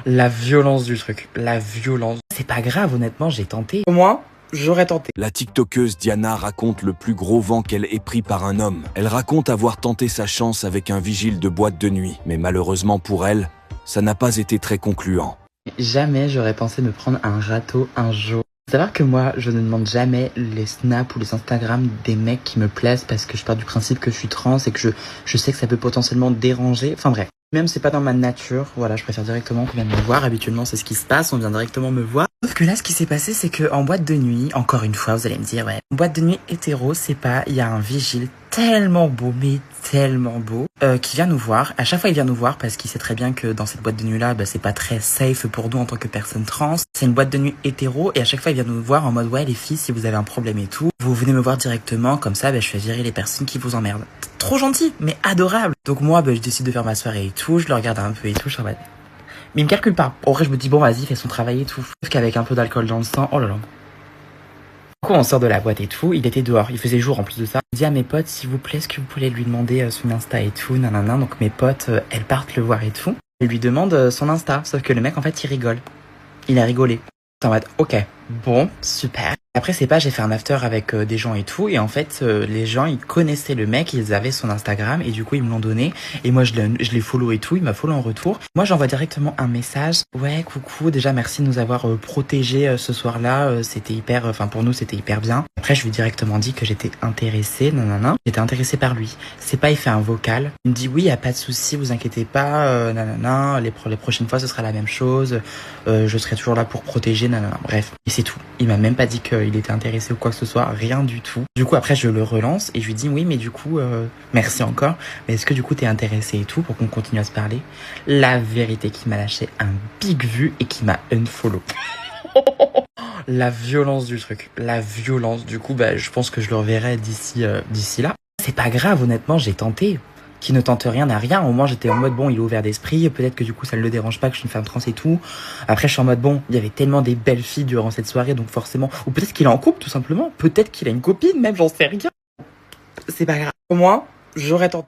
La violence du truc, la violence. C'est pas grave, honnêtement, j'ai tenté. Au moins, j'aurais tenté. La tiktokeuse Diana raconte le plus gros vent qu'elle ait pris par un homme. Elle raconte avoir tenté sa chance avec un vigile de boîte de nuit. Mais malheureusement pour elle, ça n'a pas été très concluant. Jamais j'aurais pensé me prendre un râteau un jour. Faut savoir que moi, je ne demande jamais les snaps ou les Instagram des mecs qui me plaisent parce que je pars du principe que je suis trans et que je sais que ça peut potentiellement déranger. Enfin bref. Même c'est pas dans ma nature, voilà, je préfère directement qu'on vienne me voir. Habituellement, c'est ce qui se passe, on vient directement me voir. Sauf que là, ce qui s'est passé, c'est que en boîte de nuit, encore une fois, vous allez me dire, ouais, en boîte de nuit hétéro, c'est pas, il y a un vigile tellement beau, mais tellement beau, qui vient nous voir. À chaque fois, il vient nous voir parce qu'il sait très bien que dans cette boîte de nuit-là, bah, c'est pas très safe pour nous en tant que personne trans. C'est une boîte de nuit hétéro et à chaque fois, il vient nous voir en mode, ouais, les filles, si vous avez un problème et tout, vous venez me voir directement, comme ça, bah, je fais virer les personnes qui vous emmerdent. Trop gentil, mais adorable. Donc moi, bah, je décide de faire ma soirée et tout, je le regarde un peu et tout, je suis en mode... Mais il me calcule pas. En vrai, je me dis, bon, vas-y, fais son travail et tout. Sauf qu'avec un peu d'alcool dans le sang, oh là là. Du coup, on sort de la boîte et tout, il était dehors, il faisait jour en plus de ça. Je dis à mes potes, s'il vous plaît, est-ce que vous pouvez lui demander son Insta et tout, nanana. Donc mes potes, elles partent le voir et tout. Elles lui demandent son Insta, sauf que le mec, en fait, il rigole. Il a rigolé. En mode, ok, bon, super. Après, c'est pas, j'ai fait un after avec des gens et tout, et en fait, les gens, ils connaissaient le mec, ils avaient son Instagram, et du coup, ils me l'ont donné, et moi, je l'ai follow et tout, il m'a follow en retour. Moi, j'envoie directement un message, ouais, coucou, déjà, merci de nous avoir protégés ce soir-là, c'était hyper, enfin, pour nous, c'était hyper bien. Après, je lui ai directement dit que j'étais intéressée, nanana, j'étais intéressée par lui. C'est pas, il fait un vocal, il me dit, oui, y a pas de souci, vous inquiétez pas, nanana, les prochaines fois, ce sera la même chose, je serai toujours là pour protéger, nanana, bref. Et c'est tout. Il m'a même pas dit qu'il était intéressé ou quoi que ce soit, rien du tout. Du coup, après, je le relance et je lui dis, oui, mais du coup, merci encore, mais est-ce que du coup, t'es intéressé et tout pour qu'on continue à se parler? La vérité qui m'a lâché un big vu et qui m'a unfollow. La violence du truc, la violence. Du coup, bah, je pense que je le reverrai d'ici là. C'est pas grave, honnêtement, j'ai tenté. Qui ne tente rien n'a rien. Au moins, j'étais en mode, bon, il est ouvert d'esprit. Peut-être que du coup, ça ne le dérange pas que je suis une femme trans et tout. Après, je suis en mode, bon, il y avait tellement des belles filles durant cette soirée, donc forcément... Ou peut-être qu'il est en couple, tout simplement. Peut-être qu'il a une copine, même, j'en sais rien. C'est pas grave. Au moins, j'aurais tenté.